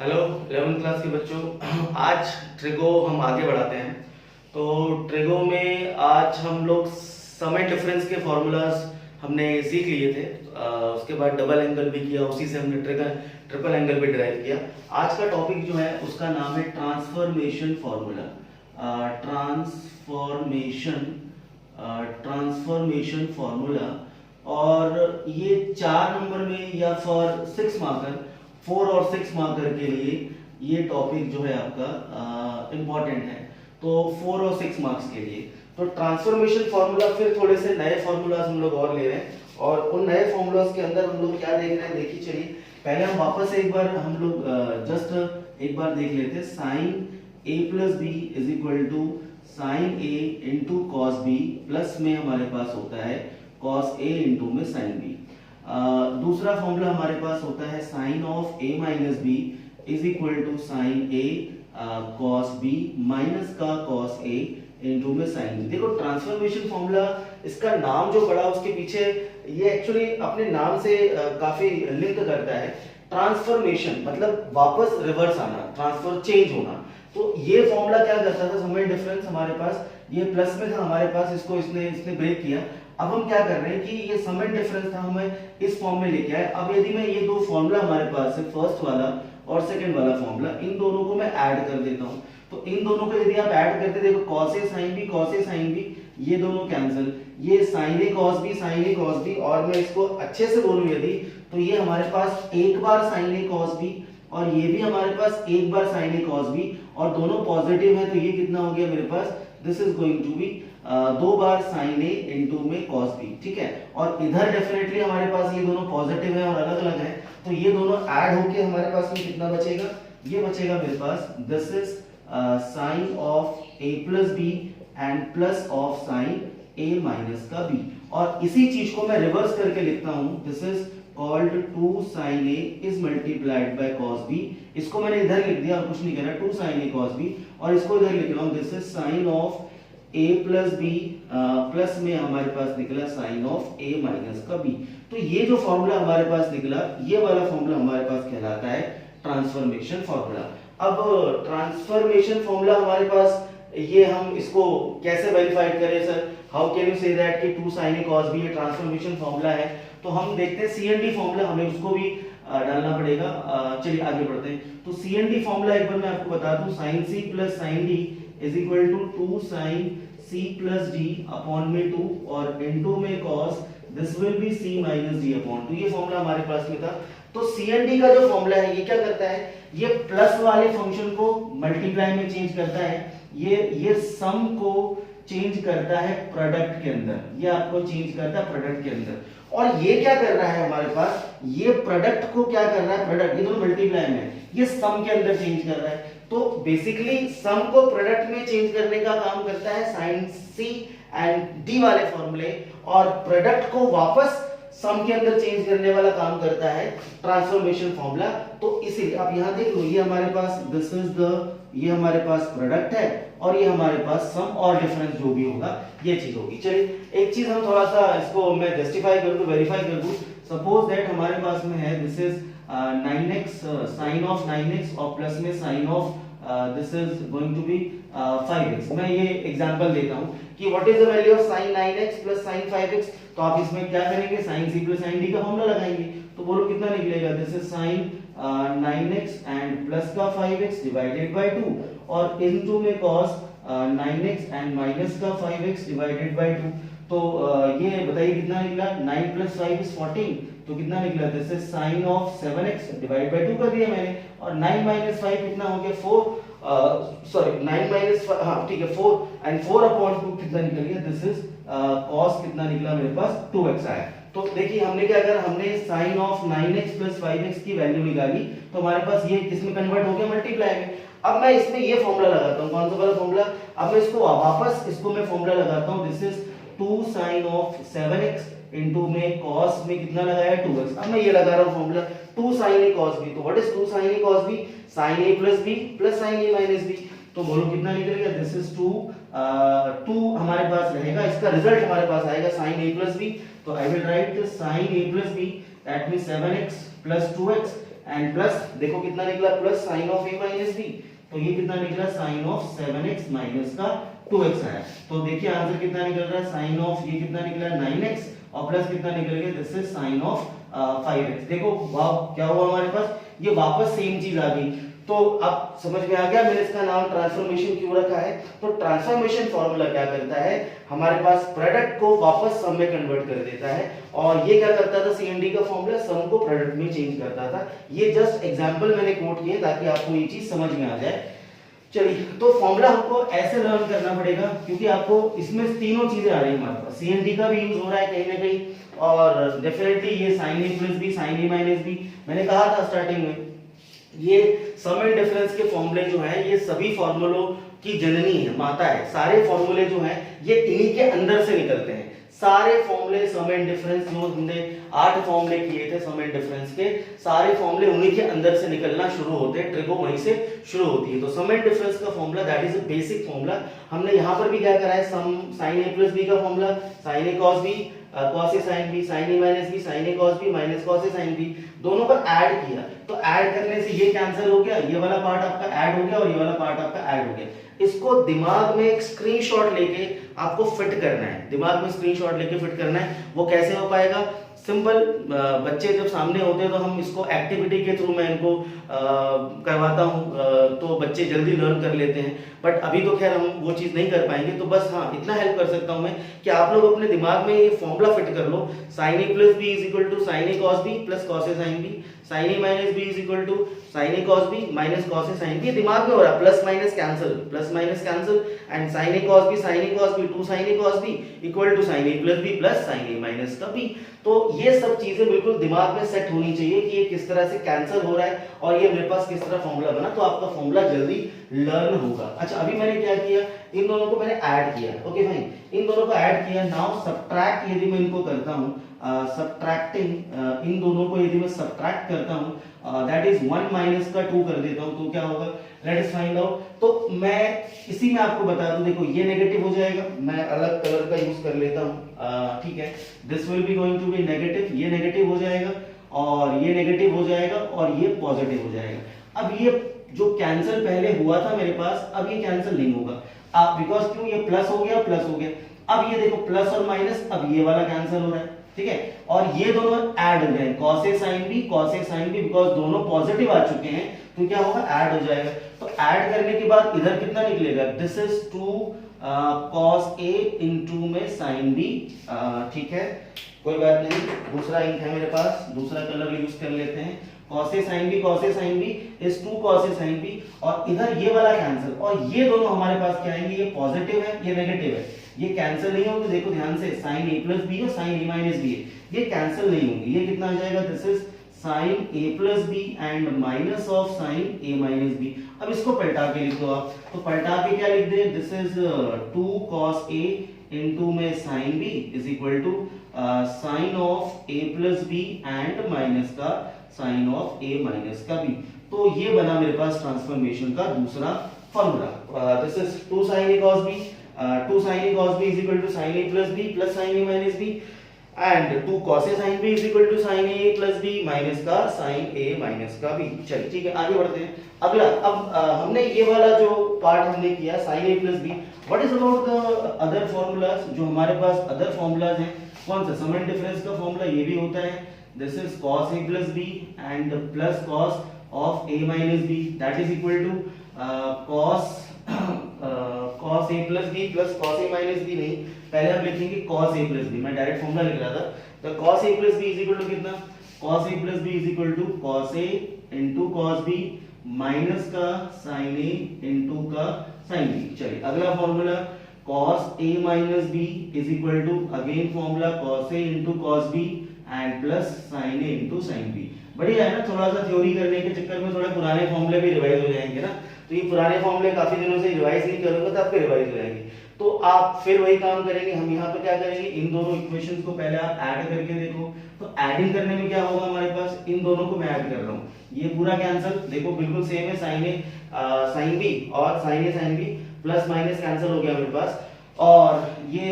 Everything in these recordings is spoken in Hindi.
हेलो 11th क्लास के बच्चों। आज ट्रिगो हम आगे बढ़ाते हैं। तो ट्रिगो में आज हम लोग समय डिफरेंस के फॉर्मूलाज हमने सीख लिए थे। उसके बाद डबल एंगल भी किया, उसी से हमने ट्रिपल एंगल भी डिराइव किया। आज का टॉपिक जो है उसका नाम है ट्रांसफॉर्मेशन फॉर्मूला। Transformation formula. और ये 4 नंबर में या फॉर 6 मार्कर, 4 और 6 मार्कर के लिए ये टॉपिक जो है आपका इम्पॉर्टेंट है। तो 4 और 6 मार्क्स के लिए तो ट्रांसफॉर्मेशन फार्मूला, फिर थोड़े से नए फार्मूलाज हम लोग और ले रहे हैं। और उन नए फार्मूलाज के अंदर हम लोग क्या देख रहे हैं, देखिए चलिए पहले हम वापस एक बार हम लोग जस्ट एक बार देख लेते हैं। Sine A plus B is equal to sine A into cos B, plus में हमारे पास होता है कॉस ए इंटू में साइन बी। दूसरा फॉर्मूला हमारे पास होता है sine of A minus B is equal to sine A cos B minus का कॉस ए इंटू में साइन बी। देखो ट्रांसफॉर्मेशन फॉर्मूला, इसका नाम जो पड़ा उसके पीछे ये एक्चुअली अपने नाम से काफी लिंक करता है। ट्रांसफॉर्मेशन मतलब वापस रिवर्स आना, ट्रांसफर चेंज होना। तो ये फॉर्मूला क्या करता था, समय डिफरेंस हमारे पास ये प्लस में था हमारे पास, इसको इसने ब्रेक किया। अब हम क्या कर रहे हैं कि ये सम एंड डिफरेंस था, हमें इस फॉर्म में लेके आए। अब यदि मैं ये दो फॉर्मूला हमारे पास है, फर्स्ट वाला और सेकंड वाला फॉर्मूला, इन दोनों को मैं ऐड कर देता हूं। तो इन दोनों को यदि आप ऐड करते, देखो cos a sin b, ये दोनों कैंसिल, ये sin a cos b, और मैं इसको अच्छे से बोलूं यदि, तो ये हमारे पास एक बार sin a cos b और ये भी हमारे पास एक बार sin a cos b, और दोनों पॉजिटिव है। तो ये कितना हो गया मेरे पास, this is going to be 2 बार sin a इंटू में cos b, ठीक है। और इधर डेफिनेटली हमारे पास ये दोनों पॉजिटिव है और अलग अलग है, तो ये दोनों ऐड होके हमारे पास में कितना बचेगा, ये बचेगा मेरे पास this is sine of a plus B and plus of sine a minus का b। और इसी चीज को मैं रिवर्स करके लिखता हूं, this is called 2 sin a is multiplied by cos b। इसको मैंने इधर लिख दिया और कुछ नहीं करना, 2 sin a cos b, और इसको इधर लिख रहा हूं, this is sine of a plus B, plus में हमारे पास निकला साइन ऑफ a माइनस का b। तो ये जो फॉर्मूला हमारे पास निकला, ये वाला फॉर्मूला हमारे पास कहलाता है ट्रांसफॉर्मेशन फॉर्मूला। अब ट्रांसफॉर्मेशन फॉर्मूला हमारे पास, ये हम इसको कैसे वेरीफाई करें sir, how can you say that कि 2 sin a cos b ये ट्रांसफॉर्मेशन फॉर्मूला है। तो हम देखते हैं CND फॉर्मूला, हमें उसको भी डालना पड़ेगा। चलिए आगे बढ़ते हैं। तो CND फॉर्मूला एक बार मैं आपको बता दूं, sin c plus sin d is equal to 2 sin c plus d upon में 2 और इनटू में cos this will be c minus d upon 2। ये फॉर्मूला हमारे पास में था। तो CND का जो फॉर्मूला है ये क्या करता है, ये प्लस वाले फंक्शन को मल्टीप्लाई में चेंज करता है, ये सम को चेंज करता है प्रोडक्ट के अंदर, ये आपको चेंज करता है प्रोडक्ट के अंदर। और ये क्या कर रहा है हमारे पास, ये प्रोडक्ट को क्या कर रहा है, प्रोडक्ट ये दोनों मल्टीप्लाई में, ये सम के अंदर चेंज कर रहा है। तो बेसिकली सम को प्रोडक्ट में चेंज करने का काम करता है sin c एंड d वाले फॉर्मूले, और प्रोडक्ट को वापस सम के अंदर चेंज करने वाला काम करता है ट्रांसफॉर्मेशन फॉर्मूला। तो इसीलिए आप यहां देख लो, ये हमारे पास दिस इज द, ये हमारे पास प्रोडक्ट है और ये हमारे पास सम और डिफरेंस जो भी होगा ये चीज होगी। चलिए एक चीज हम थोड़ा सा इसको मैं जस्टिफाई कर दूं, वेरीफाई कर दूं। सपोज दैट हमारे पास में है this is 9x sign of 9x और प्लस में sine of this is going to be 5x। मैं ये एग्जांपल देता हूं कि what is the value of sin 9x plus sin 5x। तो आप इसमें क्या करेंगे, sin c plus sin d का फॉर्मूला लगाएंगे। तो बोलो कितना निकलेगा, this is sin 9x and plus का 5x डिवाइडेड बाय 2 और इनटू में cos 9x एंड माइनस का 5x डिवाइडेड बाय 2। तो ये बताइए कितना निकला, 9 प्लस 5 इज 14, तो कितना निकला, this is sine of 7x divide by 2 कर दिया मैंने, और 9 माइनस 5 कितना हो गया, 4 सॉरी 9 माइनस, हाँ ठीक है 4 एंड 4 अपॉन 2 कितना निकल गया, दिस इज cos कितना निकला मेरे पास 2x आया। तो देखिए हमने क्या करा, हमने sign of 9x plus 5x की वैल्यू निकाली, तो हमारे पास ये किसमें कन्वर्ट हो गया, मल्टीप्लाई में। अब मैं इसमें ये फॉर्मूला लगाता हूं, कौन सा वाला फॉर्मूला, अब मैं इसको वापस इसको मैं फॉर्मूला लगाता हूं, this is 2 sin of 7x into में cos में कितना लगाया 2x। अब मैं ये लगा रहा हूं formula 2 sin a cos b। तो what is 2 sin a cos b, sin a plus b plus sin a minus b। तो बोलो कितना निकलेगा, दिस इज 2 हमारे पास रहेगा, इसका रिजल्ट हमारे पास आएगा sin a प्लस b। तो I will write sin a plus b that means 7x plus 2x and plus देखो कितना निकला, plus sine of A minus B, तो ये कितना निकला, साइन ऑफ 7x माइनस का 2x आया। तो देखिए आंसर कितना निकल रहा है, साइन ऑफ ये कितना निकला 9x और प्लस कितना निकल गया, this is sine of 5x। देखो वाह क्या हुआ हमारे पास, ये वापस सेम चीज आ गई। तो अब समझ में आ गया मैंने इसका नाम ट्रांसफॉर्मेशन क्यों रखा है। तो ट्रांसफॉर्मेशन फॉर्मूला क्या करता है, हमारे पास प्रोडक्ट को वापस सम में कन्वर्ट कर देता है, और ये क्या करता था, सीएमडी का फॉर्मूला सम को प्रोडक्ट में चेंज करता था। ये जस्ट एग्जांपल मैंने कोट किए ताकि आपको ये चीज समझ में आ जाए। चलिए, तो फॉर्मूला हमको ऐसे लर्न करना पड़ेगा क्योंकि आपको इसमें तीनों चीजें आ रही है हमारे पास, सीएनडी का भी यूज हो रहा है कहीं ना कहीं, और डेफिनेटली ये sign A plus B, sine A minus B, मैंने कहा था स्टार्टिंग में ये सम एंड डिफरेंस के फॉर्मूले जो है ये सभी फॉर्मूलों की जननी है, माता है। सारे फॉर्मूले जो हैं ये इन्हीं के अंदर से निकलते हैं। सारे फॉर्मूले सम एंड डिफरेंस जो हमने 8 फॉर्मूले किए थे सम एंड डिफरेंस के, सारे फॉर्मूले उन्हीं के अंदर से निकलना शुरू होते हैं, ट्रिको वहीं से शुरू होती है। तो सम एंड डिफरेंस का formula that is a basic formula. हमने यहाँ पर भी क्या करा है, सम साइन ए प्लस बी का formula, sign A cos B, cos A sine B, sine A minus B, sine A cos B minus cos A sine B, दोनों को ऐड किया। तो ऐड करने से ये कैंसिल हो गया, ये वाला पार्ट आपका ऐड हो गया और ये वाला पार्ट आपका ऐड हो गया। इसको दिमाग में एक स्क्रीनशॉट लेके आपको फिट करना है, दिमाग में स्क्रीनशॉट लेके फिट करना है। वो कैसे हो पाएगा, सिंपल, बच्चे जब सामने होते हैं तो हम इसको एक्टिविटी के थ्रू मैं इनको करवाता हूँ, तो बच्चे जल्दी लर्न कर लेते हैं। बट अभी तो खैर हम वो चीज़ नहीं कर पाएंगे, तो बस हाँ इतना हेल्प कर सकता हूँ मैं कि आप लोग अपने दिमाग में ये फॉर्मूला फिट कर लो, sine A plus B is equal to sine A cos B plus cos A sine B, sine A minus B is equal to sine A cos B minus cos A sine B. दिमाग में हो रहा है, plus minus cancel and sine A cos B 2 sine A cos B equal to sine A plus B plus sine A minus का बी। तो ये सब चीजें बिल्कुल दिमाग में सेट होनी चाहिए कि ये किस तरह से कैंसिल हो रहा है और ये मेरे पास किस तरह फॉर्मूला बना, तो आपका फॉर्मूला जल्दी लर्न होगा। अच्छा, अभी मैंने क्या किया, इन दोनों को मैंने ऐड किया। ओके फाइन, इन दोनों को ऐड किया। नाउ सब्ट्रैक्ट यदि मैं इनको करता हूं, सब्ट्रैक्टिंग इन दोनों को यदि मैं सब्ट्रैक्ट करता हूं, दैट इज 1 माइनस का 2 कर देता हूं, तो क्या होगा, लेट अस फाइंड आउट। तो मैं इसी में आपको बता दूं, देखो ये नेगेटिव हो जाएगा, मैं अलग कलर का यूज कर लेता हूं, ठीक है, this will be going to be negative, ये नेगेटिव हो जाएगा और ये नेगेटिव हो जाएगा और ये पॉजिटिव हो जाएगा। अब ये जो कैंसिल पहले हुआ था मेरे पास, अब ये कैंसिल नहीं होगा, बिकॉज क्यों, ये प्लस हो गया प्लस हो गया। अब ये देखो प्लस और माइनस, अब ये वाला कैंसिल हो रहा है, ठीक है, और ये दोनों ऐड हो गए, cos a sin b, because दोनों पॉजिटिव आ चुके हैं, तो क्या होगा, ऐड हो जाएगा। तो ऐड करने के बाद इधर कितना निकलेगा, this is 2 cos a into में sin b, ठीक है, कोई बात नहीं, दूसरा इंक है मेरे पास, दूसरा कलर यूज कर लेते हैं। cos a sin b is 2 cos a sin b, और इधर ये वाला कैंसिल, और ये दोनों हमारे पास क्या आएंगे, ये पॉजिटिव है ये नेगेटिव है, ये कैंसिल नहीं होंगे। देखो ध्यान से, sin a प्लस बी और sin a माइनस बी है, ये कैंसिल नहीं होंगे। ये कितना आ जाएगा, this is sin a plus B and minus of sin a minus B. अब इसको पलटा के लिख दो आप, तो पलटा के क्या लिख दे, this is 2 cos a into में sin b is equal to sin of a plus B and minus का sin ऑफ a माइनस का b। तो ये बना मेरे पास ट्रांसफॉर्मेशन का दूसरा formula, this is 2 sin a cos b, 2 sin a cos b is equal to sin a plus b plus sin a minus b, and 2 cos a sin b is equal to sin a plus b minus का sin a minus का b। चलिए ठीक है, आगे बढ़ते हैं। अगला, अब हमने ये वाला जो पार्ट हमने किया sin a plus b, what is about the other formulas, जो हमारे पास अदर फॉर्मूलाज हैं, कौन सा, सम एंड डिफरेंस का फॉर्मूला ये भी होता है, this is cos a plus b and plus cos of a minus b, that is equal to cos a plus b plus cos a minus b, नहीं, पहले हम लिखेंगे cos a plus b, मैं डायरेक्ट फॉर्मूला लिख रहा था। तो cos a plus b is equal to कितना, cos a plus b is equal to cos a into cos b minus का sin a into का sin b। चलिए अगला formula, cos a minus b is equal to again formula cos a into cos b and plus sin a into sin b। बढ़िया है ना, थोड़ा सा थ्योरी करने के चक्कर में थोड़े पुराने फॉर्मूले भी रिवाइज हो जाएंगे ना, तो ये पुराने फॉर्मूले काफी दिनों से रिवाइज नहीं करोगे तो आपके रिवाइज हो जाएंगे। तो आप फिर वही काम करेंगे, हम यहाँ पे क्या करेंगे, इन दोनों इक्वेशंस को पहले आप ऐड करके देखो। तो ऐडिंग करने में क्या होगा हमारे पास, इन दोनों को मैं ऐड कर रहा हूँ, ये पूरा कैंसिल, देखो बिल्कुल सेम है, sin a sin b और sin a sin b, plus minus cancel हो गया मेरे पास, और ये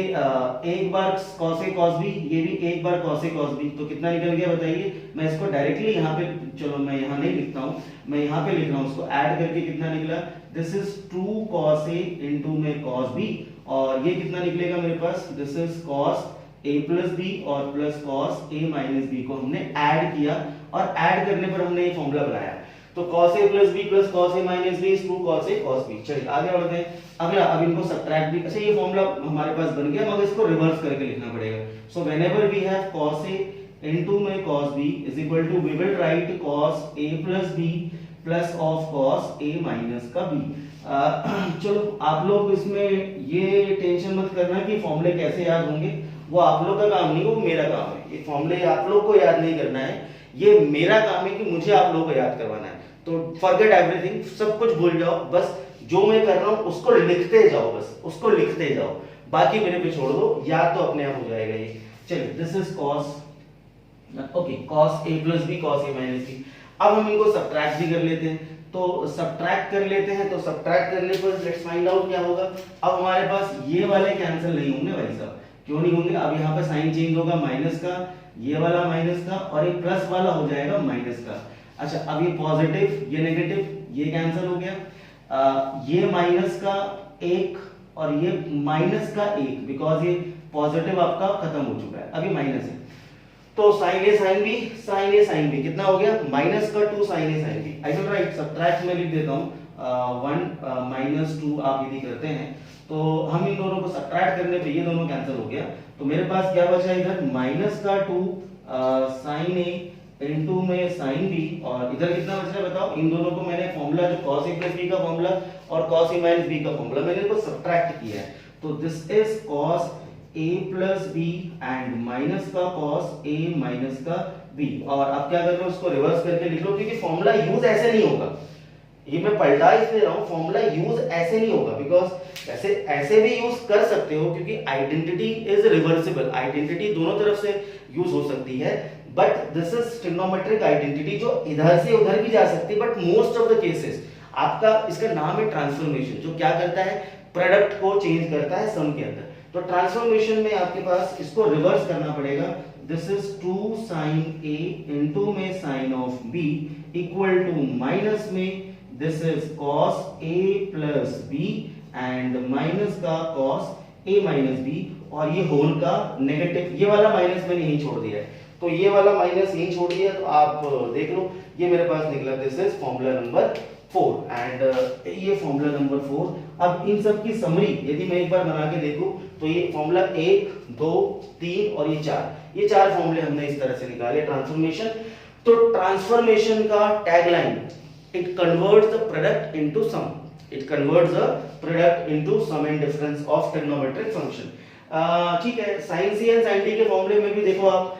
एक बार cos a cos b, ये भी एक बार cos a cos b, तो कितना निकल गया बताइए। मैं इसको डायरेक्टली यहाँ पे, चलो मैं यहाँ नहीं लिखता हूँ, मैं यहाँ पे लिख रहा हूँ, उसको ऐड करके कितना निकला, this is 2 cos a into में cos b, और ये कितना निकलेगा मेरे पास, this is cos a plus B और plus cos a minus B को हमने ऐड किया, और ऐड करने पर हमने ये फॉर्मूला बनाया। तो cos a plus b plus cos a minus b is 2 cos a cos b। चलिए आगे बढ़ते हैं। अगला, अब इनको सब्ट्रैक्ट भी, अच्छा ये फॉर्मूला हमारे पास बन गया, मगर इसको रिवर्स करके लिखना पड़ेगा। So whenever we have cos a into में cos b is equal to, we will write cos a plus b plus of cos a minus का b। चलो आप लोग इसमें ये टेंशन मत करना कि फॉर्मूले कैसे याद होंगे, वो आप लोग का काम नहीं, वो मेरा काम है। ये फॉर्मूले आप लोग को याद नहीं करना है, ये मेरा काम है कि मुझे आप लोगों को याद करवाना है। तो फॉरगेट एवरीथिंग, सब कुछ भूल जाओ, बस जो मैं कर रहा हूं उसको लिखते जाओ, बस उसको लिखते जाओ, बाकी मेरे पे छोड़ दो, याद तो अपने आप हो जाएगा ये। चलिए, this is cos, okay, cos a plus b cos a minus b। अब हम इनको सब्ट्रैक्ट भी कर लेते हैं, तो सब्ट्रैक्ट कर लेते हैं, तो सब्ट्रैक्ट करने पर लेट्स फाइंड आउट क्या होगा। अब हमारे पास ये वाले कैंसिल नहीं होंगे भाई साहब, क्यों नहीं होंगे, अब यहाँ पे साइन चेंज होगा माइनस का, ये वाला माइनस का, और ये प्लस वाला हो जाएगा माइनस का। अच्छा, अब ये पॉजिटिव, ये नेगेटिव, ये कैंसिल हो गया, ये माइनस का एक और ये माइनस का एक, बिकॉज ये पॉजिटिव आपका खत्म हो चुका है, अभी माइनस है। तो sine A sine B, sine A sine B कितना हो गया, माइनस का 2 sine A sine B. I will write, subtract में लिख देता हूँ 1 माइनस 2, आप यदि करते हैं तो हम इन दोनों को सब्ट्रैक्ट करने पे ये दोनों कैंसिल हो गया, तो मेरे पास क्या बचा इधर, माइनस का 2 साइन ए इनटू में साइन बी, और इधर कितना बच रहा है बताओ। इन दोनों को मैंने फॉर्मूला जो cos a प्लस b का फॉर्मूला और cos a माइनस b का फॉर्मूला, मैंने इनको सब्ट्रैक्ट किया है, तो this is cos a plus b and minus का cos a माइनस का b। और अब क्या कर लो, उसको रिवर्स करके लिख लो, क्योंकि फॉर्मूला यूज ऐसे नहीं होगा, ये मैं पलटा इसलिए रहा हूं, फॉर्मूला यूज ऐसे नहीं होगा, बिकॉज ऐसे भी यूज कर सकते हो, क्योंकि आइडेंटिटी इज रिवर्सिबल, आइडेंटिटी दोनों तरफ से यूज हो सकती है, but this is trigonometric identity जो इधर से उधर भी जा सकती है, but most of the cases आपका, इसका नाम है ट्रांसफॉर्मेशन, जो क्या करता है, प्रोडक्ट को चेंज करता है सम के अंदर। तो ट्रांसफॉर्मेशन में आपके पास इसको रिवर्स करना पड़ेगा, this is 2 sin a into में sin of b equal to minus में this is cos a plus b and minus का cos a माइनस b, और ये होल का नेगेटिव, ये वाला माइनस मैंने यहीं छोड़ दिया है, तो ये वाला माइनस यहीं छोड़ दिया, तो आप देख लो ये मेरे पास निकला, this is formula number 4 and ये फॉर्मूला नंबर 4। अब इन सब की समरी यदि मैं एक बार बना के देखूं, तो ये फॉर्मूला 1 2 3 और ये चार फॉर्मूले हमने इस तरह से निकाले ट्रांसफॉर्मेशन। तो ट्रांसफॉर्मेशन का tagline, it converts the product into sum, it converts the product into sum and difference of trigonometric function. ठीक है, sin c एंड sin d के फॉर्मूले में भी देखो आप,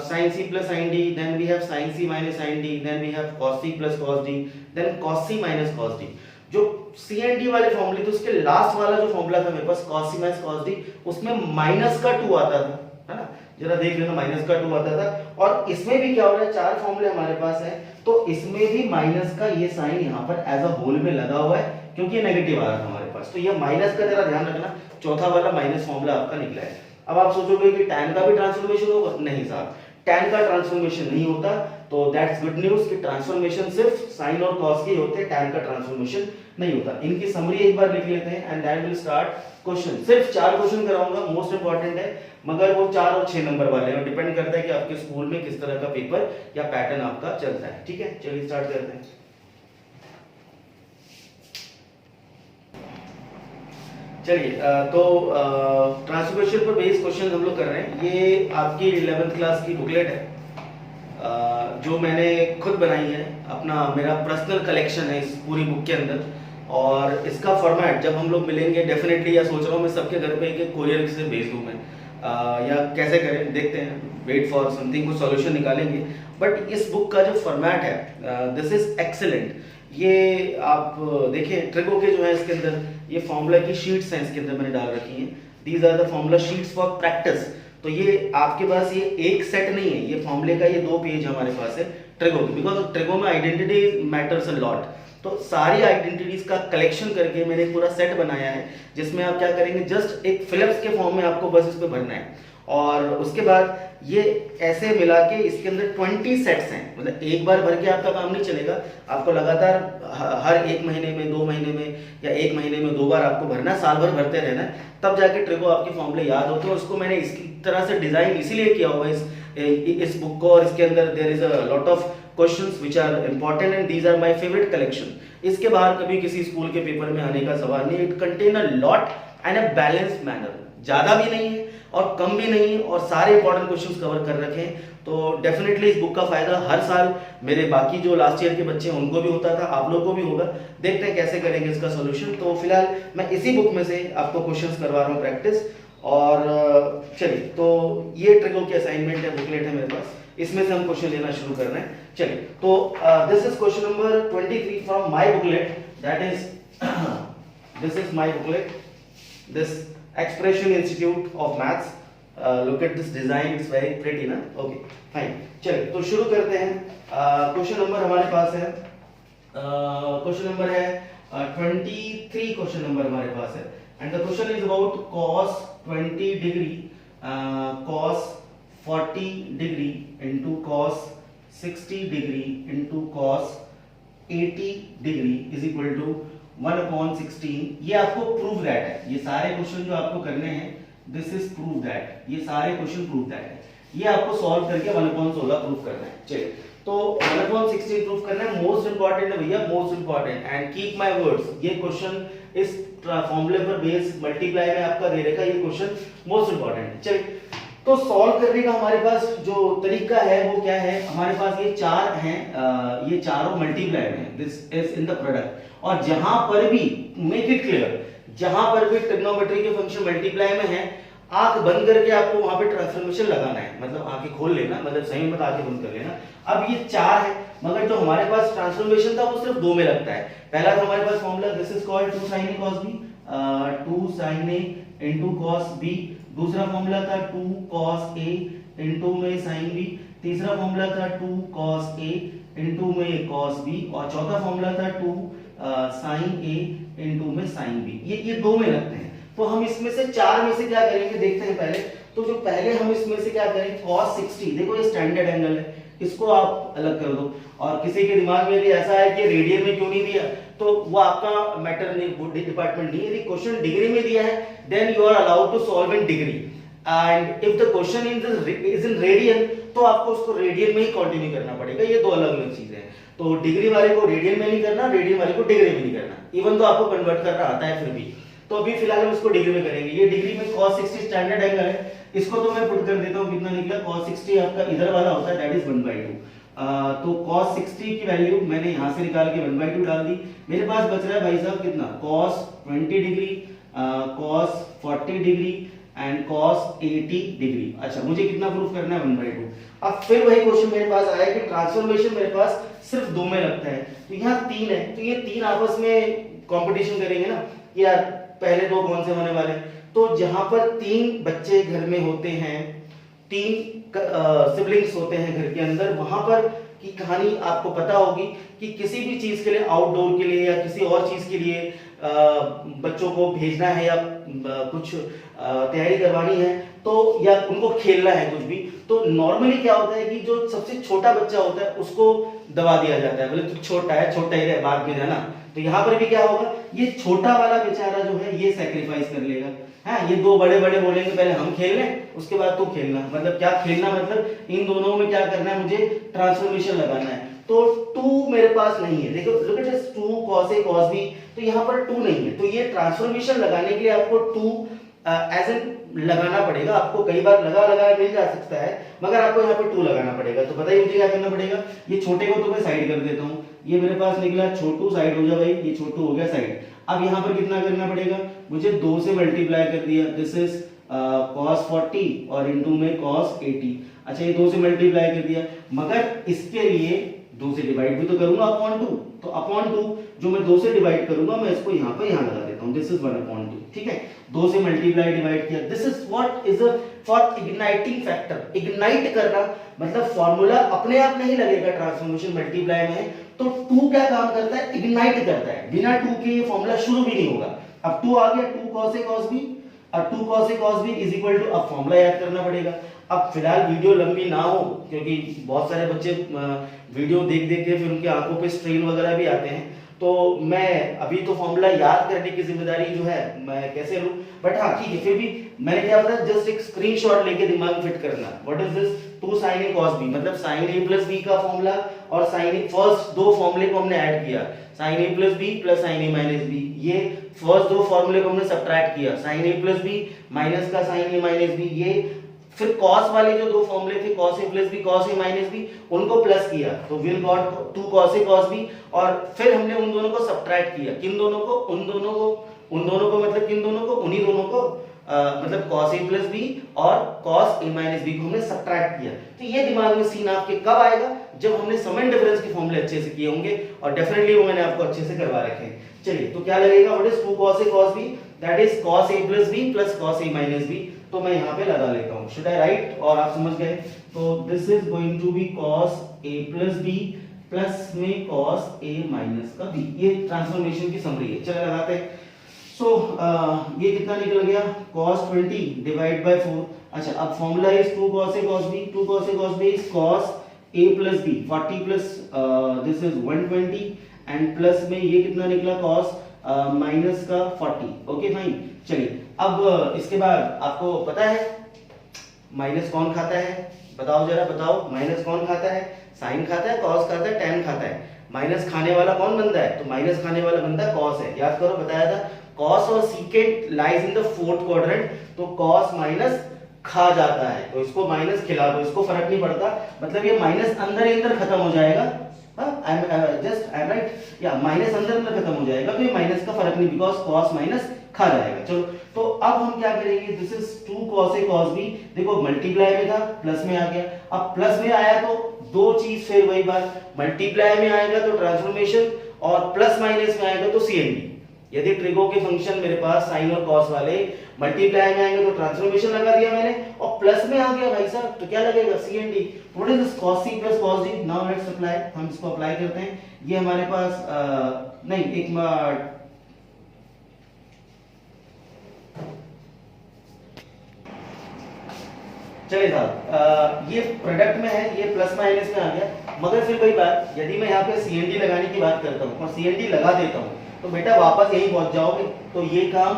sin c plus sin d, then we have sin c minus sin d, then we have cos c plus cos d, then cos c minus cos d। जो c and d वाले फॉर्मूले, तो उसके लास्ट वाला जो फॉर्मूला था मेरे पास cos c minus cos d, उसमें माइनस का 2 आता था, है ना, जरा देख लेना, माइनस का 2 आता था। और इसमें भी क्या हो रहा है, चार फॉर्मूले हमारे पास है, तो इसमें भी माइनस का ये साइन यहाँ पर एज अ होल में लगा हुआ है, क्योंकि ये नेगेटिव आ रहा था हमारे पास, तो ये माइनस का जरा ध्यान रखना, चौथा वाला माइनस फॉर्मूला आपका निकला है। अब आप सोचोगे कि tan का भी ट्रांसफॉर्मेशन होगा, नहीं साहब, tan का ट्रांसफॉर्मेशन नहीं होता, तो दैट्स गुड न्यूज़ कि ट्रांसफॉर्मेशन सिर्फ sin और cos के होते हैं, tan का ट्रांसफॉर्मेशन नहीं होता। इनकी समरी एक बार लिख लेते हैं and that will start question. सिर्फ 4 क्वेश्चन कराऊंगा, मोस्ट इंपॉर्टेंट है, मगर वो 4 और 6 नंबर वाले हैं, डिपेंड करता है कि आपके स्कूल में किस तरह का पेपर या पैटर्न आपका चलता है। ठीक है, चलिए स्टार्ट करते हैं। चलिए, तो ट्रांसफॉर्मेशन पर बेस्ड क्वेश्चन हम लोग कर रहे हैं। ये आपकी 11th क्लास की बुकलेट है, जो मैंने खुद बनाई है, अपना मेरा पर्सनल कलेक्शन है इस पूरी बुक के अंदर। और इसका फॉर्मेट जब हम लोग मिलेंगे डेफिनेटली, या सोच रहा हूँ मैं सबके घर पे एक कोरियर से भेज दूँ मैं, या कैसे करें देखते हैं, वेट फॉर समथिंग, कुछ सॉल्यूशन निकालेंगे। बट इस बुक का जो फॉर्मेट है, दिस इज एक्सीलेंट। ये आप देखिए, ट्रिगो के जो है इसके अंदर ये फॉर्मूला की शीट्स हैं, इसके अंदर मैंने डाल रखी हैं, these are the formula sheets for practice. तो ये आपके पास ये एक सेट नहीं है, ये फॉर्मूले का ये 2 पेज हमारे पास है ट्रिगो की, बिकॉज ट्रिगो में आइडेंटिटी मैटर्स अ लॉट। तो सारी आइडेंटिटीज का कलेक्शन करके मैंने एक पूरा सेट बनाया है, जिसमें आप क्या करेंगे, जस्ट एक फिलिप्स के फॉर्म में आपको बस इस पे भरना है। और उसके बाद ये ऐसे मिला के इसके अंदर 20 सेट्स हैं, मतलब एक बार भर के आपका काम नहीं चलेगा, आपको लगातार हर 1 महीने में, 2 महीने में या 1 महीने में 2 बार आपको भरना है, साल भर भरते रहना है, तब जाके ट्रिको आपके फॉर्मूले याद होते हैं। उसको मैंने इसी तरह से डिजाइन इसीलिए किया हुआ है इस बुक को, और इसके अंदर there is a lot of questions which are important and these are my favourite collection. इसके बाहर कभी किसी स्कूल के पेपर में आने का सवाल नहीं। It contain a lot and a balanced manner, ज्यादा भी नहीं है और कम भी नहीं है, और सारे इंपॉर्टेंट क्वेश्चंस कवर कर रखे हैं। तो डेफिनेटली इस बुक का फायदा हर साल मेरे बाकी जो लास्ट ईयर के बच्चे हैं उनको भी होता था, आप लोगों को भी होगा। देखते हैं कैसे करेंगे इसका सॉल्यूशन। तो फिलहाल मैं इसी बुक में से आपको क्वेश्चंस करवा रहा हूँ प्रैक्टिस। और चलिए, तो ये ट्रिको की असाइनमेंट है, बुकलेट है मेरे पास, इसमें से हम क्वेश्चन लेना शुरू कर रहे हैं। चलिए, तो this is question number 23 from my booklet, that is this is my booklet, this expression institute of maths. Look at this design, it's very pretty ना। ओके फाइन, चलिए तो शुरू करते हैं। क्वेश्चन नंबर हमारे पास है, क्वेश्चन नंबर है 23, क्वेश्चन नंबर हमारे पास है, and the question is about cos 20 degree cos 40 degree into cos 60 degree into cos 80 degree is equal to 1/16। ये आपको प्रूव दैट है, ये सारे क्वेश्चन जो आपको करने हैं, दिस इज प्रूव दैट, ये सारे क्वेश्चन प्रूव दैट है, ये आपको सॉल्व करके 1/16 प्रूव करना है। चलिए, तो 1/16 प्रूव करना है, मोस्ट इंपॉर्टेंट है भैया, most important. And keep my words, ये क्वेश्चन इस फॉर्मूले पर बेस मल्टीप्लाई में आपका दे रखा, ये क्वेश्चन मोस्ट इंपॉर्टेंट है। चलिए, तो सॉल्व करने का हमारे पास जो तरीका है वो क्या है, हमारे पास ये चार हैं, ये चारों मल्टीप्लाई में, this is in the product. और जहां पर भी, मेक इट क्लियर, जहां पर भी ट्रिग्नोमेट्री के फंक्शन मल्टीप्लाई में है, आंख बंद करके आपको वहां पे ट्रांसफॉर्मेशन लगाना है, मतलब आंखें खोल लेना, मतलब सही में आंखें बंद कर लेना। अब ये चार है, मगर जो हमारे पास ट्रांसफॉर्मेशन था वो सिर्फ 2 में लगता है। पहला तो हमारे पास formula, this is called 2 sin a cos b, 2 sin a into cos b। दूसरा फॉर्मूला था 2 cos a into में sin b। तीसरा फॉर्मूला था 2 cos a into में cos b। और चौथा फॉर्मूला था 2 sin a into में sin b। ये 2 में लगते हैं। तो हम इसमें से 4 में से क्या करेंगे, देखते हैं पहले। तो जो पहले हम इसमें से क्या करेंगे, cos 60, देखो ये स्टैंडर्ड एंगल है, इसको आप अलग कर दो। और किसी के दिमाग में भी ऐसा है कि रेडियन में क्यों नहीं दिया, तो वो आपका मैटर नहीं, डिपार्टमेंट नहीं। यदि क्वेश्चन डिग्री में दिया है, then you are allowed to solve in degree, and if the question is in radian, तो आपको उसको रेडियन में ही कंटिन्यू करना पड़ेगा। ये 2 अलग अलग चीजें हैं। तो डिग्री वाले को रेडियन में नहीं करना, रेडियन वाले को डिग्री में नहीं करना, इवन तो आपको कन्वर्ट करना आता है फिर भी। तो अभी फिलहाल हम इसको डिग्री में करेंगे। ये डिग्री में cos 60 स्टैंडर्ड एंगल है, इसको तो मैं पुट कर देता हूँ, कितना निकला, cos 60 आपका इधर वाला होता है, दैट इज 1/2। तो cos 60 की वैल्यू मैंने यहाँ से निकाल के 1/2 डाल दी। मेरे पास बच रहा है भाई साहब कितना, cos 20 degree, cos 40 degree and cos 80 degree. अच्छा, मुझे कितना प्रूफ करना है, 1/2। अब फिर वही क्वेश्चन मेरे पास आया कि ट्रांसफॉर्मेशन मेरे पास सिर्फ 2 में लगता है, तो यहाँ 3 है, तो ये 3 आपस में कंपटीशन करेंगे ना, यार पहले 2 कौन से होने वाले। तो जहां पर 3 बच्चे घर में होते हैं, 3 सिबलिंग्स होते हैं घर के अंदर, वहां पर की कहानी आपको पता होगी कि किसी भी चीज के लिए, आउटडोर के लिए या किसी और चीज के लिए बच्चों को भेजना है या कुछ तैयारी करवानी है, तो या उनको खेलना है कुछ भी, तो नॉर्मली क्या होता है कि जो सबसे छोटा बच्चा होता है उसको दबा दिया जाता है, बोले तो छोटा है, छोटा ही रहे, बाद में जाना। तो यहाँ पर भी क्या होगा, ये छोटा वाला बेचारा जो है ये सैक्रिफाइस कर लेगा। हाँ, ये 2 बड़े बड़े बोलेंगे पहले हम खेल लें, उसके बाद तू खेलना। मतलब क्या खेलना, मतलब इन दोनों में क्या करना है, मुझे ट्रांसफॉर्मेशन लगाना है। तो 2 मेरे पास नहीं है, देखो look at this, 2 cos a cos b, तो यहाँ पर 2 नहीं है। तो ये ट्रांसफॉर्मेशन लगाने के लिए आपको 2 एज एन लगाना पड़ेगा। आपको कई बार लगा मिल जा सकता है, मगर आपको यहाँ पे 2 लगाना पड़ेगा। तो बताइए मुझे क्या करना पड़ेगा। ये छोटे को तो मैं साइड कर देता हूँ, ये मेरे पास निकला छोटू, साइड हो जा भाई, ये छोटू हो गया साइड। अब यहाँ पर कितना करना पड़ेगा, मुझे 2 से मल्टीप्लाई कर दिया, दिस इज cos 40 और इनटू में cos 80। अच्छा, ये 2 से मल्टीप्लाई कर दिया, मगर इसके लिए 2 से डिवाइड भी तो करूंगा अपॉन 2। तो अपॉन 2 जो मैं 2 से डिवाइड करूंगा, मैं इसको यहाँ पर यहाँ लगा देता हूँ, दिस इज 1/2। ठीक है, 2 से मल्टीप्लाई डिवाइड किया, this is what is for igniting factor. Ignite करना मतलब फॉर्मूला अपने आप नहीं लगेगा, ट्रांसफॉर्मेशन मल्टीप्लाई में तो 2 क्या काम करता है, इग्नाइट करता है, बिना 2 के ये फॉर्मूला शुरू भी नहीं होगा। अब 2 आ गया, 2 cos A cos B, और 2 cos A cos B is equal to, अब फॉर्मूला याद करना पड़ेगा। अब फिलहाल वीडियो लंबी ना हो, क्योंकि बहुत सारे बच्चे वीडियो देख देख के फिर उनकी आंखों पे स्ट्रेन वगैरह भी आते हैं, तो मैं अभी तो फॉर्मूला याद करने की जिम्मेदारी जो है मैं कैसे लूं, बट हाँ ठीक है, फिर भी मैंने क्या बताया, जस्ट एक स्क्रीनशॉट लेके दिमाग में फिट करना। What is this, 2 sin A cos B, मतलब sin A plus B का फॉर्मूला और sin A, फर्स्ट दो फॉर्मूले को हमने ऐड किया, sin A plus B plus sin A minus B, ये फर्स्ट दो फॉर्मूले को हमने सब्ट्रैक्ट किया, sin A plus B minus का sin A minus B, ये फिर cos वाले जो दो फॉर्मूले थे cos A plus B cos A minus B, उनको प्लस किया तो will got 2 cos A cos B, और फिर हमने उन दोनों को सब्ट्रैक्ट किया, किन दोनों को, उन दोनों को मतलब किन दोनों को, उन्हीं दोनों को, मतलब cos A plus B और cos A minus B को हमने सब्ट्रैक्ट किया। तो ये दिमाग में सीन आपके कब आएगा, जब हमने सम एंड डिफरेंस के फॉर्मूले अच्छे से किए होंगे, और डेफिनेटली वो मैंने आपको अच्छे से करवा रखे हैं। चलिए तो क्या लगेगा, what is 2 cos A cos B, that is cos A plus B plus cos A minus B, तो मैं यहाँ पे लगा लेता हूँ, शुड आई राइट, और आप समझ गए, तो this is going to be cos A plus B plus में cos A minus का B, ये ट्रांसफॉर्मेशन की समरी है। चलो लगाते हैं। सो ये कितना निकल गया, cos 20 डिवाइड बाय 4। अच्छा, अब formula is 2 cos A cos B, 2 cos A cos B is cos A plus B, 40 plus this is 120, and plus में ये कितना निकला, cos माइनस का 40। Okay fine. चलिए अब इसके बाद आपको पता है माइनस कौन खाता है, बताओ जरा बताओ, माइनस कौन खाता है, साइन खाता है, कॉस खाता है, टैन खाता है, माइनस खाने वाला कौन बंदा है, तो माइनस खाने वाला बंदा कॉस है। याद करो, बताया था कॉस और secant lies in the fourth quadrant, तो कॉस माइनस खा जाता है, तो इसको माइनस खिला दो, इसको फर्क नहीं पड़ता, मतलब ये माइनस अंदर ही अंदर खत्म हो जाएगा। आई एम राइट, या माइनस अंदर अंदर खत्म हो जाएगा, तो ये माइनस का फर्क नहीं, बिकॉज कॉस माइनस खा जाएगा। चलो तो अब हम क्या करेंगे, this is 2 cos A cos B, देखो मल्टीप्लाई में था प्लस में आ गया, अब प्लस में आया तो दो चीज फिर वही बात, मल्टीप्लाई में आएगा तो ट्रांसफॉर्मेशन, और प्लस माइनस में आएगा तो CND। यदि ट्रिगो के फंक्शन मेरे पास साइन और कॉस वाले मल्टीप्लाई में आएंगे तो ट्रांसफॉर्मेशन लगा दिया मैंने, और प्लस में आ गया भाई साहब तो क्या लगेगा, CND। What is this cos C plus cos D, now let's apply, हम इसको अप्लाई करते हैं। ये हमारे पास नहीं, एक चलिए साहब, ये प्रोडक्ट में है, ये प्लस माइनस में आ गया, मगर फिर वही बात, यदि मैं यहाँ पे CND लगाने की बात करता हूँ और CND लगा देता हूँ तो बेटा वापस यही पहुंच जाओगे, तो ये काम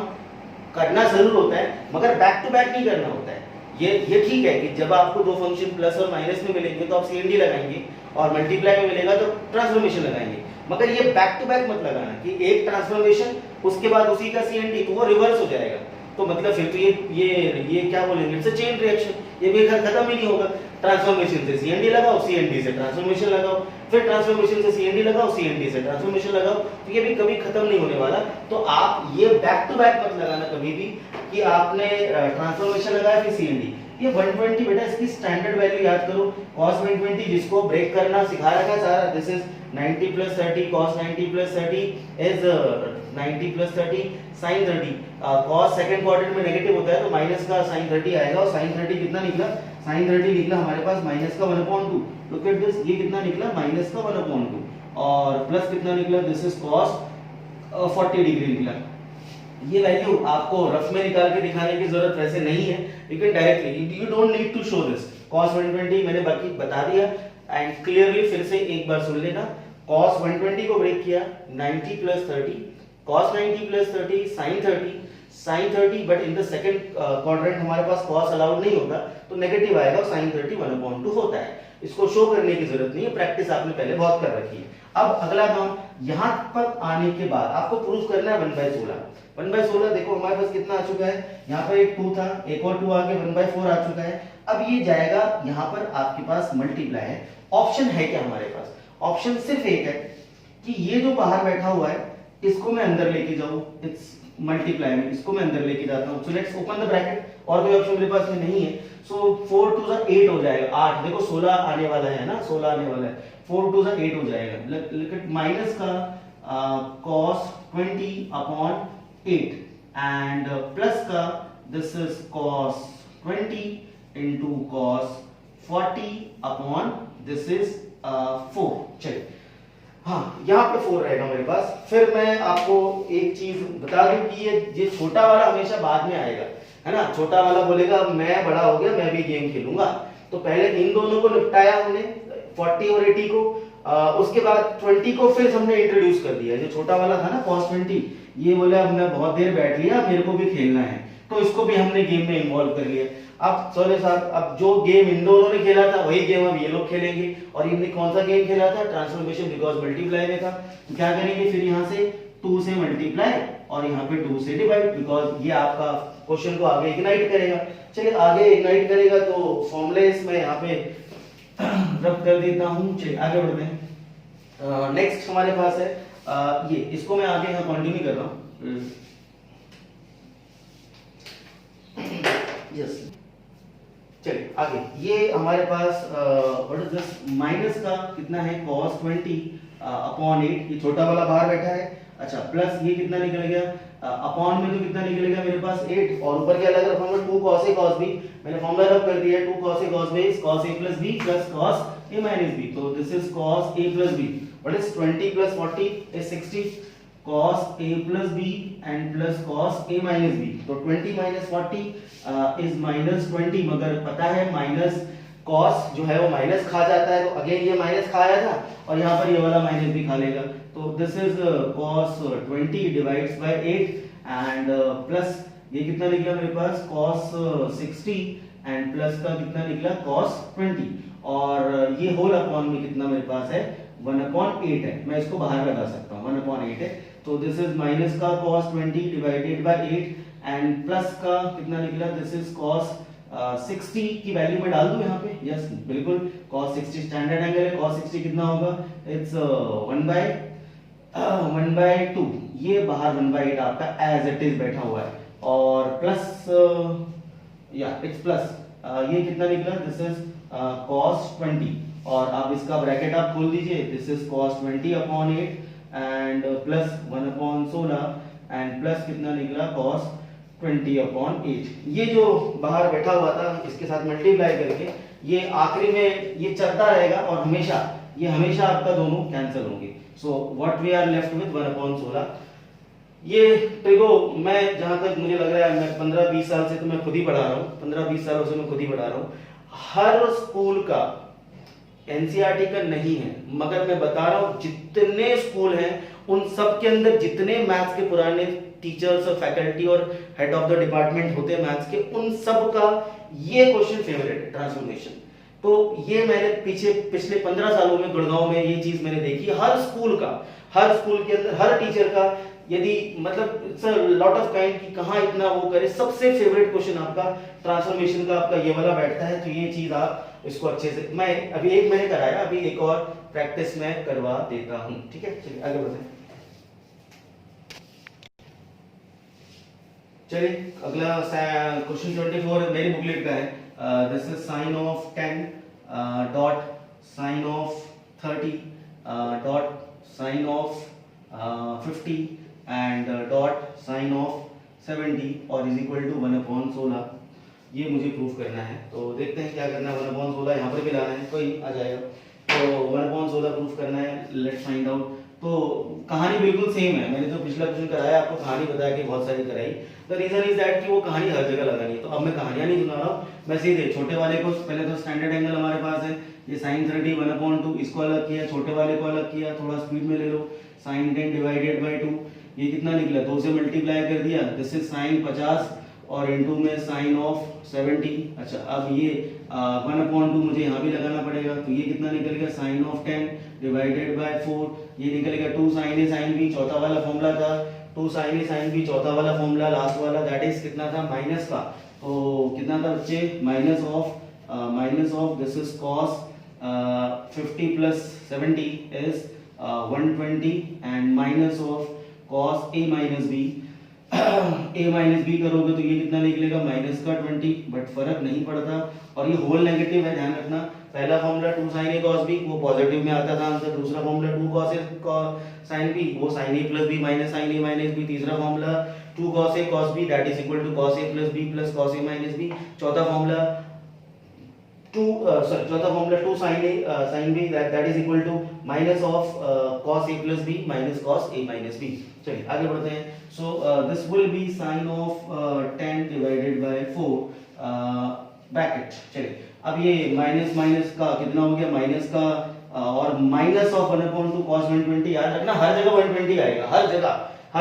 करना जरूर होता है, मगर बैक टू बैक नहीं करना होता है। ये ठीक है कि जब आपको दो फंक्शन प्लस और माइनस में मिलेंगे तो आप CND लगाएंगे, और मल्टीप्लाई में मिलेगा तो ट्रांसफॉर्मेशन लगाएंगे, मगर ये बैक टू बैक मत लगाना कि एक ट्रांसफॉर्मेशन उसके बाद उसी का CND, तो वो रिवर्स हो जाएगा, तो मतलब फिर तो ये क्या बोलेंगे, इट्स अ चेन रिएक्शन, ये भी खत्म ही नहीं होगा। ट्रांसफॉर्मेशन से CND लगाओ, CND से ट्रांसफॉर्मेशन लगाओ, फिर ट्रांसफॉर्मेशन से CND लगाओ, CND से ट्रांसफॉर्मेशन लगाओ, तो ये भी कभी खत्म नहीं होने वाला। तो आप ये बैक टू बैक मत लगाना कभी भी कि आपने ट्रांसफॉर्मेशन लगाया फिर CND। ये 120 बेटा इसकी स्टैंडर्ड वैल्यू याद करो, cos 120 जिसको ब्रेक करना सिखा रखा है सारा, this is 90 plus 30, cos 90 plus 30 is 90 plus 30 sin 30। cos second quadrant में नेगेटिव होता है तो माइनस का sin 30 आएगा, और sin 30 कितना निकला, sin 30 निकला हमारे पास माइनस का 1/2। लुक एट दिस, ये कितना निकला, माइनस का 1/2, और प्लस कितना निकला, दिस इज cos 40 डिग्री निकला। ये वैल्यू आपको रफ में निकाल के दिखाने की जरूरत वैसे नहीं है, you can directly, you don't need to show this. cos 120 मैंने बाकी बता दिया, एंड क्लियरली फिर से एक बार सुन लेना, cos 120 को ब्रेक किया 90 plus 30, cos 90 plus 30 sin 30, but in the second quadrant हमारे पास cos अलाउड नहीं होता, तो नेगेटिव आएगा, sin 30 1/2 होता है। इसको शो करने की जरूरत नहीं है, प्रैक्टिस आपने पहले बहुत कर रखी है। अब अगला काम, यहाँ पर आने के बाद आपको प्रूफ करना है 1/16। 1/16 देखो हमारे पास कितना आ चुका है, यहाँ पर एक 2 था, एक और 2 आके 1/4 आ चुका है। अब ये जाएगा, यहाँ पर आपके पास मल्टीप्लाई है, ऑप्शन है क्या हमारे पास, ऑप्शन सिर्फ एक है कि ये जो बाहर बैठा हुआ है इसको मैं अंदर लेके जाऊं, इट्स मल्टीप्लाई में, इसको मैं अंदर लेके जाता हूं। So let's open the bracket, और कोई ऑप्शन मेरे पास में नहीं है, सो 4 2 8 हो जाएगा, 8, देखो 16 आने वाला है ना, 16 आने वाला है, 4 2 8 हो जाएगा। लुक एट माइनस का cos 20/8 एंड प्लस का this is cos 20 into cos 40 upon this is 4। चलिए हाँ, यहाँ पे 4 रहेगा मेरे पास। फिर मैं आपको एक चीज बता दूं कि ये छोटा वाला हमेशा बाद में आएगा, है ना। छोटा वाला बोलेगा मैं बड़ा हो गया, मैं भी गेम खेलूंगा। तो पहले इन दोनों को निपटाया हमने, 40 और 80 को। उसके बाद 20 को फिर हमने इंट्रोड्यूस कर दिया। जो छोटा वाला था ना cos 20, ये बोला अब मैं बहुत देर बैठ लिया, मेरे को भी खेलना है, तो इसको भी हमने गेम में इन्वॉल्व कर लिया। अब सोने साहब, अब जो गेम इन दोनों ने खेला था वही गेम अब ये लोग खेलेंगे। और इनने कौन सा गेम खेला था? ट्रांसफॉर्मेशन बिकॉज मल्टीप्लाई में था। तो क्या करेंगे फिर यहाँ से 2 से मल्टीप्लाई और यहाँ पे 2 से डिवाइड, बिकॉज ये आपका क्वेश्चन को आगे इग्नाइट करेगा। चलिए आगे इग्नाइट करेगा तो फॉर्मुलेस मैं यहाँ पे रब कर देता हूँ। चलिए आगे बढ़ते हैं। नेक्स्ट हमारे पास है ये, इसको मैं आगे यहाँ कंटिन्यू कर रहा हूँ। यस, चलिए आगे। ये हमारे पास व्हाट इज दिस, माइनस का कितना है cos 20 अपॉन 8, ये छोटा वाला बाहर बैठा है। अच्छा, प्लस ये कितना निकल गया अपॉन में, तो कितना निकलेगा मेरे पास 8, और ऊपर क्या लगा formula 2 cos a cos b, मैंने फॉर्मूला रब कर दिया 2 cos a cos b is cos a plus b plus cos a minus b। तो this is cos a plus b, what is 20 plus 40 is 60, cos a plus b and plus cos a minus b। तो 20 minus 40 is minus 20, मगर पता है माइनस cos जो है वो माइनस खा जाता है, तो अगेन ये माइनस खाया था और यहाँ पर ये वाला माइनस भी खा लेगा। तो this is cos 20 divides bye 8 and plus ये कितना निकला मेरे पास cos 60 एंड प्लस का कितना निकला cos 20, और ये होल अपॉन में कितना मेरे पास है 1/8 है। मैं इसको बाहर लगा सकता हूँ, 1/8 है। तो दिस इज माइनस का cos 20 divided by 8 and plus का कितना निकला, दिस इज cos 60 की वैल्यू में डाल दूं यहाँ पे। यस बिल्कुल, cos 60 स्टैंडर्ड एंगल है, cos 60 कितना होगा, इट्स 1/2, ये बाहर 1/8 आपका एज इट इज बैठा हुआ है, और प्लस या इट्स प्लस ये कितना निकला, दिस इज cos 20, और आप इसका ब्रैकेट आप खोल दीजिए, this is cos 20 upon 8 and plus 1/16 and plus कितना निकला cos 20 अपॉन 8। ये जो बाहर बैठा हुआ था इसके साथ मल्टीप्लाई करके ये आखिरी में ये चलता रहेगा, और हमेशा आपका दोनों कैंसिल होंगे। So what we are left with 1/16। ये देखो, मैं जहां तक मुझे लग रहा है, मैं 15-20 साल से तो मैं खुद ही पढ़ा रहा हूँ, 15-20 सालों से मैं खुद ही पढ़ा रहा हूँ। हर स्कूल का एनसीईआरटी का नहीं है, मगर मैं बता रहा हूँ जितने स्कूल हैं उन सब के अंदर जितने मैथ्स के पुराने टीचर्स और फैकल्टी और हेड ऑफ द डिपार्टमेंट होते हैं मैथ्स के, उन सब का ये क्वेश्चन फेवरेट है, ट्रांसफॉर्मेशन। तो ये मैंने पिछले 15 सालों में गुड़गांव में ये चीज मैंने देखी। हर स्कूल के अंदर हर टीचर का, यदि मतलब it's a lot of kind कि कहां इतना वो करे, सबसे फेवरेट क्वेश्चन आपका ट्रांसफॉर्मेशन का आपका ये वाला बैठता है। तो ये चीज आप इसको अच्छे से, मैं अभी एक मैंने कराया, अभी एक और प्रैक्टिस में करवा देता हूं, ठीक है। चलिए आगे बढ़ते हैं। चलिए अगला क्वेश्चन 24 मेरी बुकलेट का है। This is sine of 10 dot sine of 30 dot sine of 50 and dot sine of 70 और इज इक्वल टू 1/16। ये मुझे प्रूफ करना है, तो देखते हैं क्या करना है। 1/16 यहाँ पर भी लाना है, कोई आ जाएगा। तो 1/16 प्रूफ करना है, लेट्स फाइंड आउट। तो कहानी बिल्कुल सेम है, मैंने जो पिछला क्वेश्चन कराया आपको कहानी बताया कि बहुत सारी कराई। द रीजन इज दैट कि वो कहानी हर जगह लगानी है, तो अब मैं कहानियां नहीं सुना रहा हूँ, मैं सीधे छोटे वाले को, पहले तो स्टैंडर्ड एंगल हमारे पास है, ये sin 30 1/2, इसको अलग किया, छोटे वाले को अलग किया, थोड़ा स्पीड में ले लो, sin 10 डिवाइडेड बाय 2, ये कितना निकला, 2 से मल्टीप्लाई कर दिया, दिस इज sin 50 और इनटू में sin ऑफ 70। अच्छा, अब ये 1/2 मुझे यहाँ भी लगाना पड़ेगा, तो ये कितना निकल गया, sin ऑफ 10 डिवाइडेड बाय 4, ये निकल गया 2 sin a sin b, चौथा वाला फॉर्मूला था 2 sin a sin b, चौथा वाला फॉर्मूला लास्ट वाला, दैट इज कितना था, माइनस का। तो कितना था बच्चे, minus of this is cos 50 plus 70 is 120 and minus of cos a minus b। a minus B करोगे तो ये कितना निकलेगा, माइनस का 20, बट फर्क नहीं पड़ता, और ये होल नेगेटिव है, ध्यान रखना। पहला formula 2 sin a cos b वो पॉजिटिव में आता था आंसर, दूसरा formula 2 cos a sin b वो sin a plus b minus sin a minus b, तीसरा formula 2 cos a cos b that is equal to cos a plus b plus cos a minus b, चौथा फॉर्मूला चौथा formula 2 sin a sin b that is equal to minus of cos a plus b minus cos a minus b। चलिए आगे बढ़ते हैं। So this will B sin of 10 divided bye 4 bracket. चलिए अब ये माइनस माइनस का कितना हो गया, माइनस का और माइनस ऑफ 1/2 cos 120। याद रखना हर जगह 120 आएगा, हर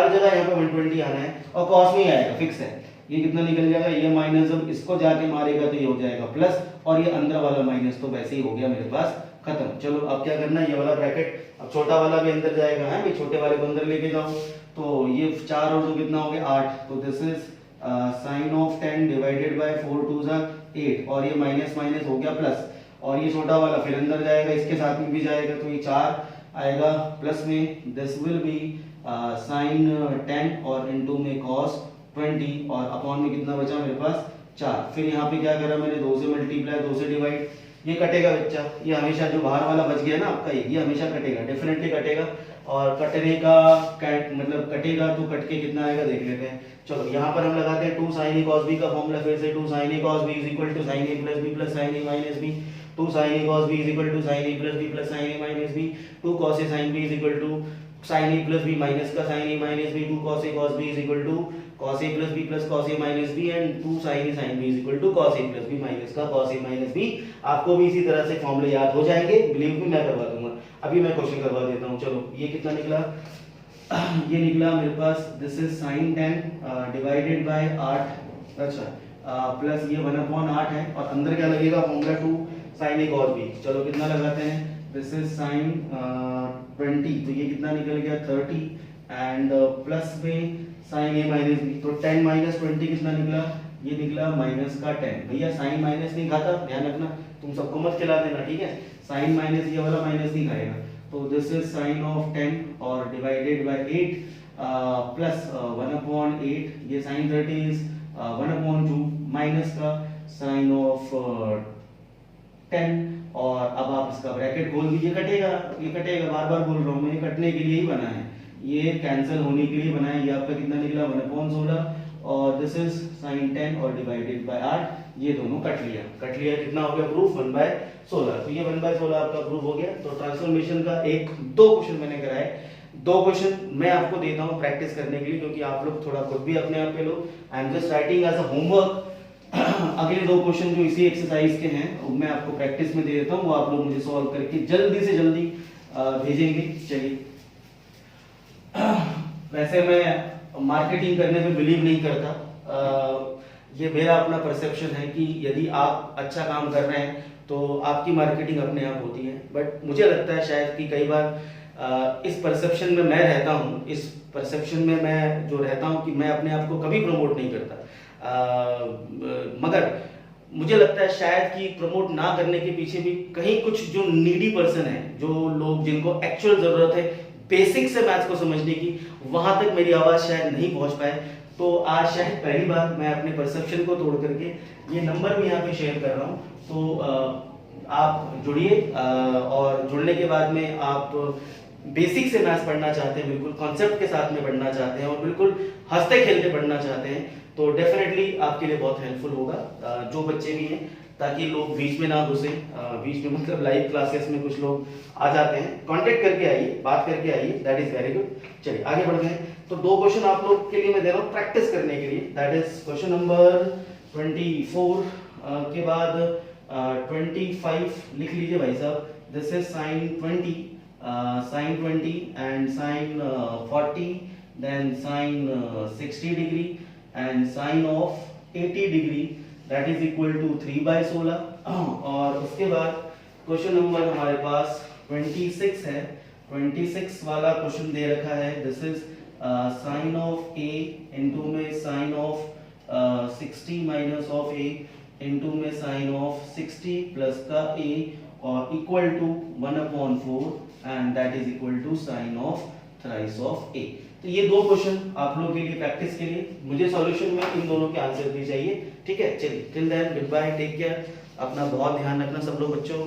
जगह यहाँ पे 120 आना है और cos में ही आएगा, फिक्स है। ये कितना निकल जाएगा, ये माइनस जब इसको जाके मारेगा तो ये हो जाएगा प्लस, और ये अंदर वाला माइनस तो वैसे ही हो गया मेरे पास, खत्म। चलो अब क्या करना है, ये वाला ब्रैकेट अब छोटा वाला भी अंदर जाएगा है, मैं छोटे वाले को अंदर लेके जाऊं तो ये 4 और 2 कितना हो गया 8। तो this is sin of 10 divided bye 4 2 जा 8, और ये माइनस माइनस हो गया प्लस, और ये छोटा वाला फिर अंदर जाएगा, इसके साथ में भी जाएगा तो ये 4 आएगा प्लस में। दिस विल बी sin 10 और इनटू में cos 20, और अपॉन में कितना बचा मेरे पास 4। फिर यहाँ पे क्या करा मैंने, 2 से मल्टीप्लाई 2 से डिवाइड, ये कटेगा बच्चा, ये हमेशा जो बाहर वाला बच गया ना आपका, ये हमेशा कटेगा, डेफिनेटली कटेगा। और कटने का मतलब कटेगा तो कट के कितना आएगा देख लेते हैं। चलो यहाँ पर हम लगाते हैं 2 sin a cos b का फॉर्मूला, फिर से 2 sin a cos b is equal to sin a plus b plus sin a minus b। 2 sin a cos b is equal to sin a plus b plus sin a minus b। 2 cos a sin b is equal to sin a plus b minus का sin a minus b। 2 cos a cos b is equal to cos a plus b plus cos a minus b, and 2 sin a sin b is equal to cos a plus b minus का cos a माइनस b। आपको भी इसी तरह से फॉर्मूले याद हो जाएंगे, बिलीव मी मैं करवा दूंगा। अभी मैं क्वेश्चन करवा देता हूँ। चलो ये कितना निकला, ये निकला मेरे पास, this is sin 10 divided by 8, अच्छा प्लस ये 1/8 है, और अंदर क्या लगेगा formula 2 sin a cos b। चलो कितना लगाते हैं, दिस इज sin 20, तो ये कितना निकल गया 30, एंड प्लस में sin a माइनस b, तो 10 माइनस 20 कितना निकला, ये निकला माइनस का 10। भैया साइन माइनस नहीं खाता, ध्यान रखना, तुम सबको मत खिला देना, ठीक है। साइन माइनस ये वाला माइनस नहीं खाएगा। तो दिस इज साइन ऑफ 10 और डिवाइडेड बाय 8 प्लस 1/8, ये साइन 30 इज 1/2 माइनस का साइन ऑफ 10, और अब आप इसका ब्रैकेट खोल दीजिए, कटेगा, ये कटेगा, बार बार बोल रहा हूँ मैं, ये कटने के लिए ही बना है, ये कैंसिल होने के लिए बना है। ये आपका कितना निकला 1/16, और दिस इज sin 10 और डिवाइडेड बाय 8, ये दोनों कट लिया, कितना हो गया प्रूफ 1/16। तो ये 1/16 आपका प्रूफ हो गया। तो ट्रांसफॉर्मेशन का 1-2 क्वेश्चन मैंने कराए, 2 क्वेश्चन मैं आपको देता हूँ प्रैक्टिस करने के लिए, क्योंकि आप लोग थोड़ा खुद भी अपने आप पे लो। I am just writing as a homework. अगले 2 क्वेश्चन जो इसी एक्सरसाइज के हैं वो मैं आपको प्रैक्टिस में दे देता हूँ, वो आप लोग मुझे सॉल्व करके जल्दी से जल्दी भेजेंगे। चलिए, वैसे मैं मार्केटिंग करने में बिलीव नहीं करता, ये मेरा अपना परसेप्शन है कि यदि आप अच्छा काम कर रहे हैं तो आपकी मार्केटिंग अपने आप होती है। बट मुझे लगता है शायद कि कई बार इस परसेप्शन में मैं रहता हूँ, इस परसेप्शन में मैं जो रहता हूँ कि मैं अपने आप को कभी प्रमोट नहीं करता, मगर मुझे लगता है शायद कि प्रमोट ना करने के पीछे भी कहीं कुछ जो नीडी पर्सन है, जो लोग जिनको एक्चुअल जरूरत है बेसिक से मैथ्स को समझने की, वहां तक मेरी आवाज शायद नहीं पहुंच पाए। तो आज शायद पहली बार मैं अपने परसेप्शन को तोड़ करके ये नंबर भी यहाँ पे शेयर कर रहा हूँ। तो आप जुड़िए, और जुड़ने के बाद में आप बेसिक से मैथ्स पढ़ना चाहते हैं, बिल्कुल कॉन्सेप्ट के साथ में पढ़ना चाहते हैं, और बिल्कुल हंसते खेलते पढ़ना चाहते हैं, तो डेफिनेटली आपके लिए बहुत हेल्पफुल होगा। जो बच्चे भी हैं, ताकि लोग बीच में ना घुसे, बीच में मतलब लाइव क्लासेस में कुछ लोग आ जाते हैं, कांटेक्ट करके आइए, बात करके आइए, दैट इज वेरी गुड। चलिए आगे बढ़ते हैं। तो 2 क्वेश्चन आप लोग के लिए मैं दे रहा हूँ प्रैक्टिस करने के लिए, दैट इज क्वेश्चन नंबर 24 के बाद 25 लिख लीजिए भाई साहब। This is sin 20 and sin 40, then sin 60 degree and sin of 80 degree, that is equal to 3/16। और उसके बाद क्वेश्चन नंबर हमारे पास 26 है। 26 वाला क्वेश्चन दे रखा है, this is sin of a into में sin of 60 minus of a into में sin of 60 प्लस का a, और equal to 1/4, and that is equal to sin of thrice of a। तो ये 2 क्वेश्चन आप लोगों के लिए प्रैक्टिस के लिए, मुझे सॉल्यूशन में इन दोनों के आंसर भी चाहिए, ठीक है। चलिए, till then goodbye, take care, अपना बहुत ध्यान रखना सब लोग बच्चों।